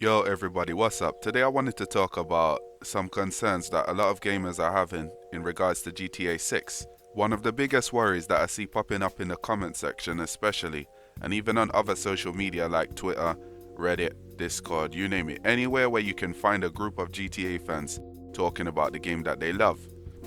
Yo, everybody, what's up? Today I wanted to talk about some concerns that a lot of gamers are having in regards to GTA 6. One of the biggest worries that I see popping up in the comment section, especially, and even on other social media like Twitter, Reddit, Discord, you name it, anywhere where you can find a group of GTA fans talking about the game that they love.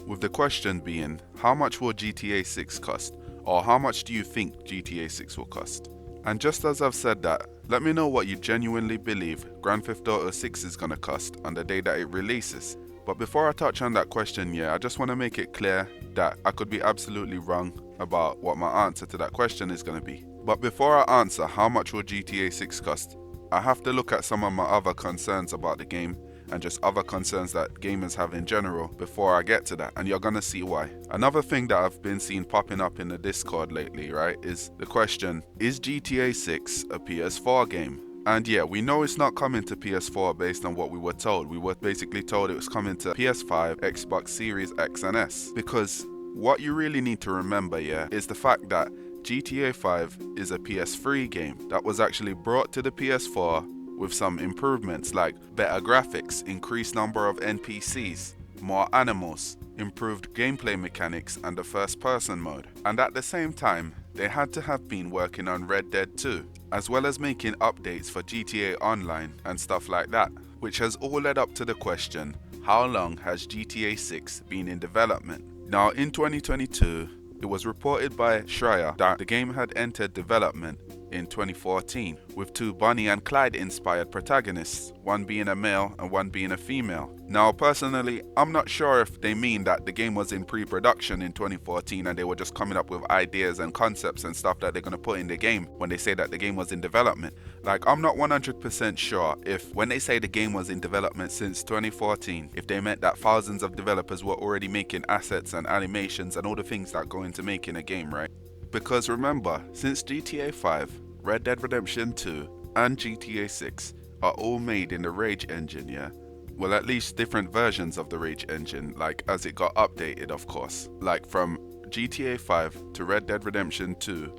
With the question being, how much will GTA 6 cost? Or how much do you think GTA 6 will cost? And just as I've said that, let me know what you genuinely believe Grand Theft Auto 6 is gonna cost on the day that it releases. But before I touch on that question, I just want to make it clear that I could be absolutely wrong about what my answer to that question is gonna be. But before I answer how much will GTA 6 cost, I have to look at some of my other concerns about the game and just other concerns that gamers have in general before I get to that, and you're gonna see why. Another thing that I've been seeing popping up in the Discord lately, right, is the question, is GTA 6 a PS4 game? And yeah, we know it's not coming to PS4 based on what we were told. We were basically told it was coming to PS5, Xbox Series X and S. Because what you really need to remember, is the fact that GTA 5 is a PS3 game that was actually brought to the PS4 with some improvements like better graphics, increased number of NPCs, more animals, improved gameplay mechanics and the first person mode. And at the same time, they had to have been working on Red Dead 2, as well as making updates for GTA Online and stuff like that, which has all led up to the question, how long has GTA 6 been in development? Now in 2022, it was reported by Schreier that the game had entered development in 2014 with two Bonnie and Clyde inspired protagonists, one being a male and one being a female. Now personally, I'm not sure if they mean that the game was in pre-production in 2014 and they were just coming up with ideas and concepts and stuff that they're going to put in the game when they say that the game was in development. Like, I'm not 100% sure if when they say the game was in development since 2014, if they meant that thousands of developers were already making assets and animations and all the things that go into making a game, right? Because remember, since GTA 5, Red Dead Redemption 2, and GTA 6 are all made in the Rage engine, Well, at least different versions of the Rage engine, like as it got updated, of course. Like from GTA 5 to Red Dead Redemption 2,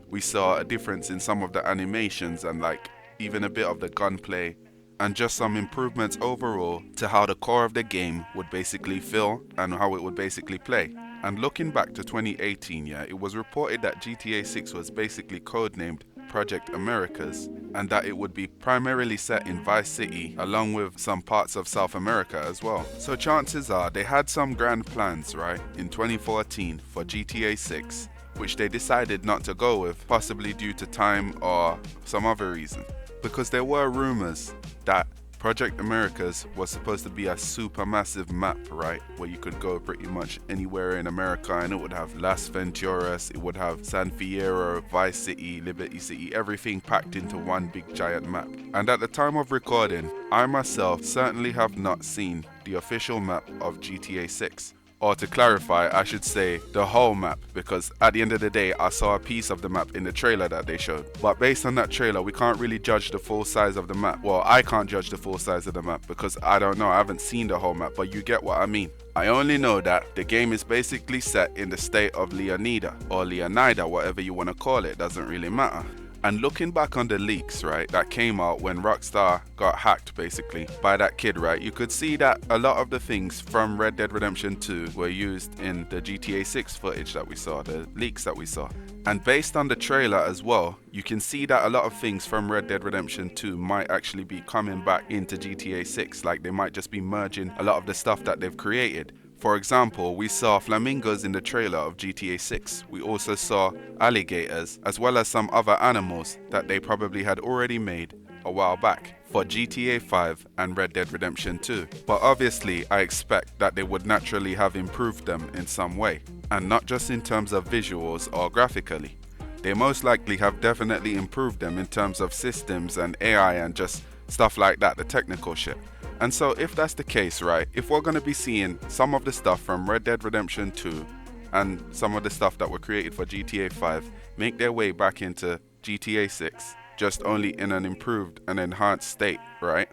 we saw a difference in some of the animations and like even a bit of the gunplay and just some improvements overall to how the core of the game would basically feel and how it would basically play. And looking back to 2018, it was reported that GTA 6 was basically codenamed Project Americas and that it would be primarily set in Vice City along with some parts of South America as well. So chances are they had some grand plans, right, in 2014 for GTA 6, which they decided not to go with, possibly due to time or some other reason. Because there were rumors that Project Americas was supposed to be a super massive map, right? Where you could go pretty much anywhere in America and it would have Las Venturas, it would have San Fierro, Vice City, Liberty City, everything packed into one big giant map. And at the time of recording, I myself certainly have not seen the official map of GTA 6. Or to clarify, I should say the whole map, because at the end of the day, I saw a piece of the map in the trailer that they showed. But based on that trailer, we can't really judge the full size of the map. Well, I can't judge the full size of the map because I don't know, I haven't seen the whole map, but you get what I mean. I only know that the game is basically set in the state of Leonida, or Leonida, whatever you want to call it, doesn't really matter. And looking back on the leaks, right, that came out when Rockstar got hacked basically by that kid, right, you could see that a lot of the things from Red Dead Redemption 2 were used in the GTA 6 footage that we saw, the leaks that we saw. And based on the trailer as well, you can see that a lot of things from Red Dead Redemption 2 might actually be coming back into GTA 6, like they might just be merging a lot of the stuff that they've created. For example, we saw flamingos in the trailer of GTA 6. We also saw alligators, as well as some other animals that they probably had already made a while back for GTA 5 and Red Dead Redemption 2. But obviously, I expect that they would naturally have improved them in some way, and not just in terms of visuals or graphically. They most likely have definitely improved them in terms of systems and AI and just stuff like that, the technical shit. And so if that's the case, right, if we're going to be seeing some of the stuff from Red Dead Redemption 2 and some of the stuff that were created for GTA 5 make their way back into GTA 6, just only in an improved and enhanced state, right?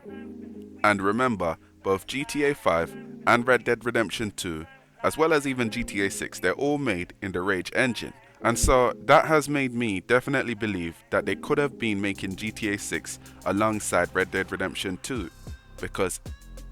And remember, both GTA 5 and Red Dead Redemption 2, as well as even GTA 6, they're all made in the Rage engine. And so that has made me definitely believe that they could have been making GTA 6 alongside Red Dead Redemption 2, because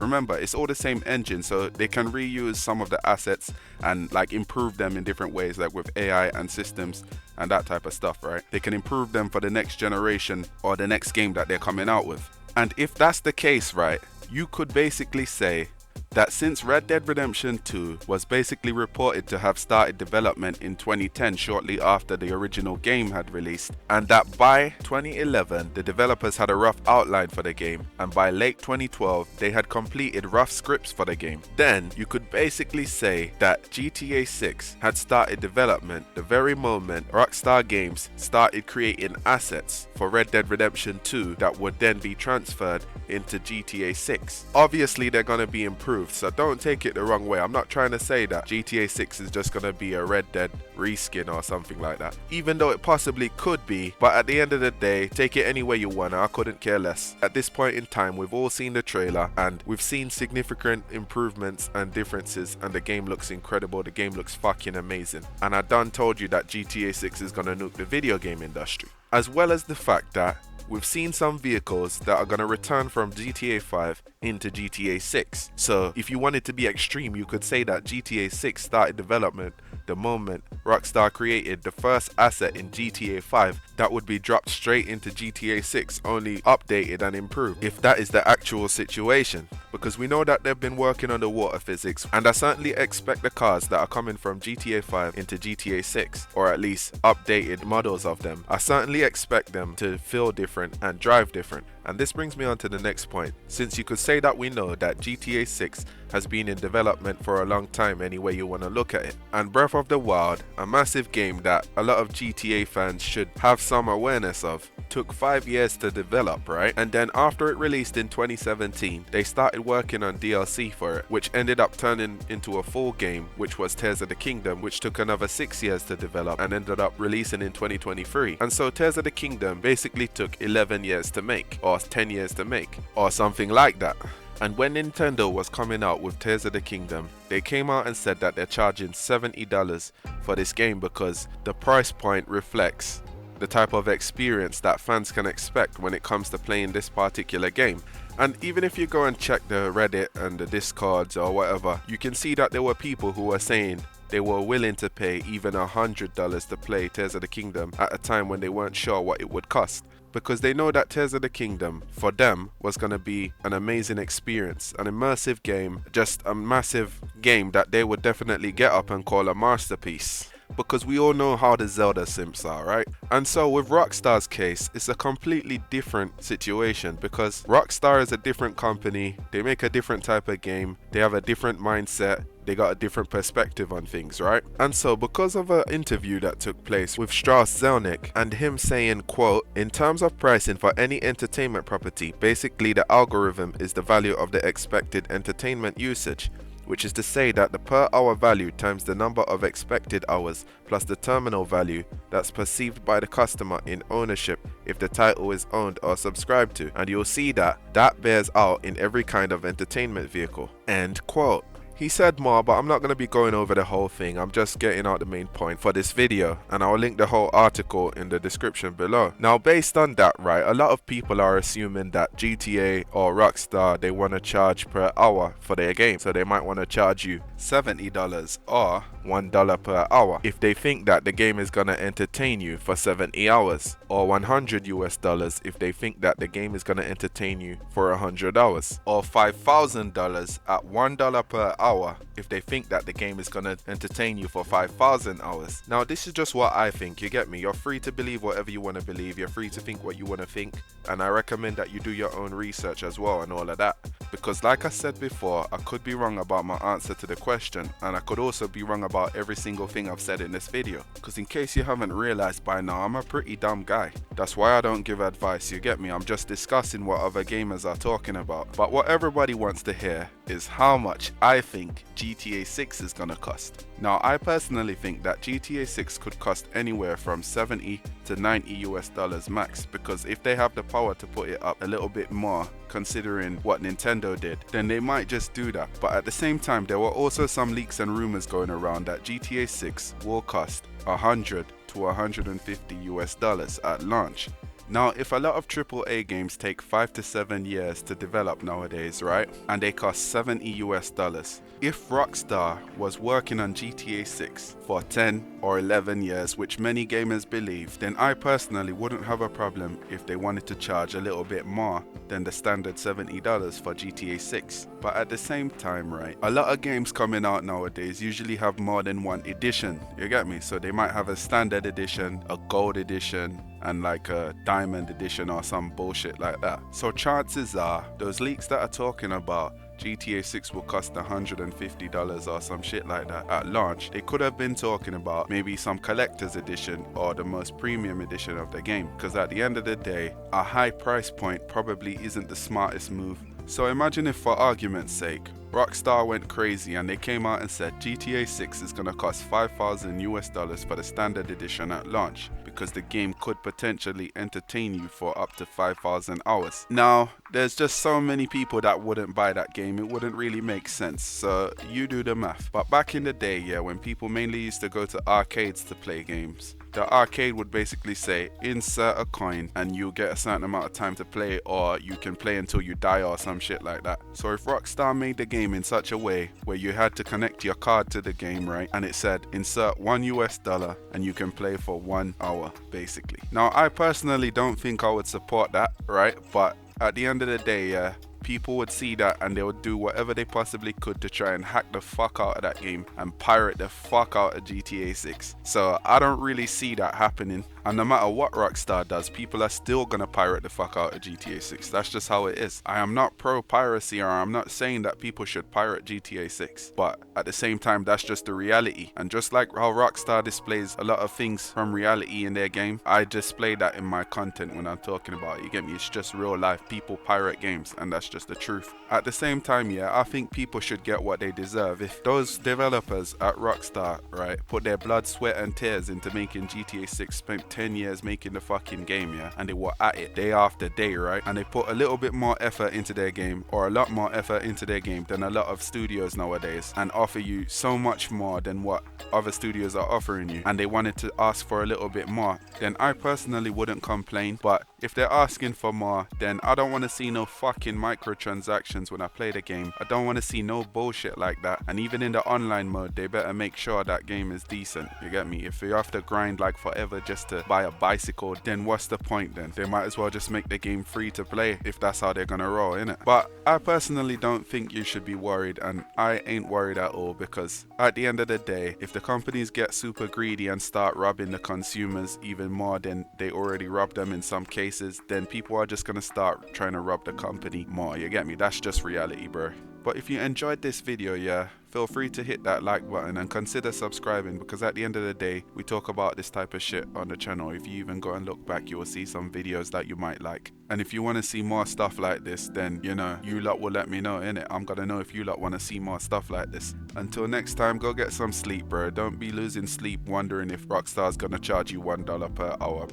remember, it's all the same engine, so they can reuse some of the assets and like improve them in different ways, like with AI and systems and that type of stuff, right? They can improve them for the next generation or the next game that they're coming out with. And if that's the case, right, you could basically say that since Red Dead Redemption 2 was basically reported to have started development in 2010, shortly after the original game had released, and that by 2011 the developers had a rough outline for the game, and by late 2012 they had completed rough scripts for the game, then you could basically say that GTA 6 had started development the very moment Rockstar Games started creating assets for Red Dead Redemption 2 that would then be transferred into GTA 6. Obviously they're going to be improved, so don't take it the wrong way. I'm not trying to say that GTA 6 is just going to be a Red Dead reskin or something like that, even though it possibly could be, but at the end of the day, take it any way you want. I couldn't care less. At this point in time, we've all seen the trailer and we've seen significant improvements and differences, and the game looks incredible. The game looks fucking amazing, and I done told you that GTA 6 is going to nuke the video game industry, as well as the fact that we've seen some vehicles that are going to return from GTA 5 into GTA 6. So if you wanted to be extreme, you could say that GTA 6 started development the moment Rockstar created the first asset in GTA 5 that would be dropped straight into GTA 6, only updated and improved, if that is the actual situation. Because we know that they've been working on the water physics, and I certainly expect the cars that are coming from GTA 5 into GTA 6, or at least updated models of them, I certainly expect them to feel different and drive different. And this brings me on to the next point. Since you could say that we know that GTA 6 has been in development for a long time any way you want to look at it, and Breath of the Wild, a massive game that a lot of GTA fans should have some awareness of, took 5 years to develop, right? And then after it released in 2017, they started working on DLC for it, which ended up turning into a full game, which was Tears of the Kingdom, which took another 6 years to develop and ended up releasing in 2023. And so Tears of the Kingdom basically took 11 years to make, or 10 years to make, or something like that. And when Nintendo was coming out with Tears of the Kingdom, they came out and said that they're charging $70 for this game because the price point reflects the type of experience that fans can expect when it comes to playing this particular game. And even if you go and check the Reddit and the Discords or whatever, you can see that there were people who were saying they were willing to pay even $100 to play Tears of the Kingdom at a time when they weren't sure what it would cost, because they know that Tears of the Kingdom for them was going to be an amazing experience, an immersive game, just a massive game that they would definitely get up and call a masterpiece. Because we all know how the Zelda simps are, right? And so with Rockstar's case, it's a completely different situation, because Rockstar is a different company, they make a different type of game, they have a different mindset, they got a different perspective on things, right? And so because of an interview that took place with Strauss Zelnick and him saying, quote, "In terms of pricing for any entertainment property, basically the algorithm is the value of the expected entertainment usage, which is to say that the per hour value times the number of expected hours plus the terminal value that's perceived by the customer in ownership if the title is owned or subscribed to, and you'll see that that bears out in every kind of entertainment vehicle." End quote. He said more, but I'm not going to be going over the whole thing. I'm just getting out the main point for this video, and I'll link the whole article in the description below. Now, based on that, right, a lot of people are assuming that GTA or Rockstar, they want to charge per hour for their game. So they might want to charge you $70 or $1 per hour if they think that the game is going to entertain you for 70 hours, or $100 if they think that the game is going to entertain you for 100 hours, or $5,000 at $1 per hour if they think that the game is going to entertain you for 5,000 hours. Now, this is just what I think, you get me? You're free to believe whatever you want to believe, you're free to think what you want to think, and I recommend that you do your own research as well and all of that, because like I said before, I could be wrong about my answer to the question, and I could also be wrong about every single thing I've said in this video, because in case you haven't realized by now, I'm a pretty dumb guy. That's why I don't give advice, you get me? I'm just discussing what other gamers are talking about. But what everybody wants to hear is how much I think GTA 6 is gonna cost. Now, I personally think that GTA 6 could cost anywhere from $70 to $90 max, because if they have the power to put it up a little bit more, considering what Nintendo did, then they might just do that. But at the same time, there were also some leaks and rumors going around that GTA 6 will cost $100 to $150 at launch. Now, if a lot of AAA games take 5 to 7 years to develop nowadays, right, and they cost $70, if Rockstar was working on GTA 6 for 10 or 11 years, which many gamers believe, then I personally wouldn't have a problem if they wanted to charge a little bit more than the standard $70 for GTA 6. But at the same time, right, a lot of games coming out nowadays usually have more than one edition, you get me? So they might have a standard edition, a gold edition, and like a diamond edition or some bullshit like that. So chances are, those leaks that are talking about GTA 6 will cost $150 or some shit like that at launch, they could have been talking about maybe some collector's edition or the most premium edition of the game, because at the end of the day, a high price point probably isn't the smartest move. So imagine if, for argument's sake, Rockstar went crazy and they came out and said GTA 6 is gonna cost $5,000 for the standard edition at launch, because the game could potentially entertain you for up to 5,000 hours. Now, there's just so many people that wouldn't buy that game, it wouldn't really make sense, so you do the math. But back in the day, yeah, when people mainly used to go to arcades to play games, the arcade would basically say, insert a coin and you get a certain amount of time to play, or you can play until you die or some shit like that. So if Rockstar made the game in such a way where you had to connect your card to the game, right, and it said insert $1 and you can play for 1 hour basically. Now I personally don't think I would support that, right, but at the end of the day, yeah, people would see that and they would do whatever they possibly could to try and hack the fuck out of that game and pirate the fuck out of GTA 6. So I don't really see that happening, and no matter what Rockstar does, people are still gonna pirate the fuck out of GTA 6. That's just how it is. I am not pro piracy, or I'm not saying that people should pirate GTA 6, but at the same time, that's just the reality. And just like how Rockstar displays a lot of things from reality in their game, I display that in my content when I'm talking about it, you get me? It's just real life. People pirate games, and that's just the truth. At the same time, yeah, I think people should get what they deserve. If those developers at Rockstar, right, put their blood, sweat and tears into making GTA 6, spent 10 years making the fucking game, yeah, and they were at it day after day, right, and they put a little bit more effort into their game, or a lot more effort into their game than a lot of studios nowadays, and offer you so much more than what other studios are offering you, and they wanted to ask for a little bit more, then I personally wouldn't complain. But if they're asking for more, then I don't want to see no fucking microtransactions when I play the game. I don't want to see no bullshit like that. And even in the online mode, they better make sure that game is decent, you get me? If you have to grind like forever just to buy a bicycle, then what's the point then? They might as well just make the game free to play if that's how they're gonna roll, innit? But I personally don't think you should be worried, and I ain't worried at all, because at the end of the day, if the companies get super greedy and start robbing the consumers even more than they already robbed them in some cases, then people are just gonna start trying to rob the company more, you get me? That's just reality, bro. But if you enjoyed this video, yeah, feel free to hit that like button and consider subscribing, because at the end of the day, we talk about this type of shit on the channel. If you even go and look back, you will see some videos that you might like. And if you want to see more stuff like this, then, you know, you lot will let me know, innit? I'm gonna know if you lot want to see more stuff like this. Until next time, go get some sleep, bro. Don't be losing sleep wondering if Rockstar's gonna charge you $1 per hour.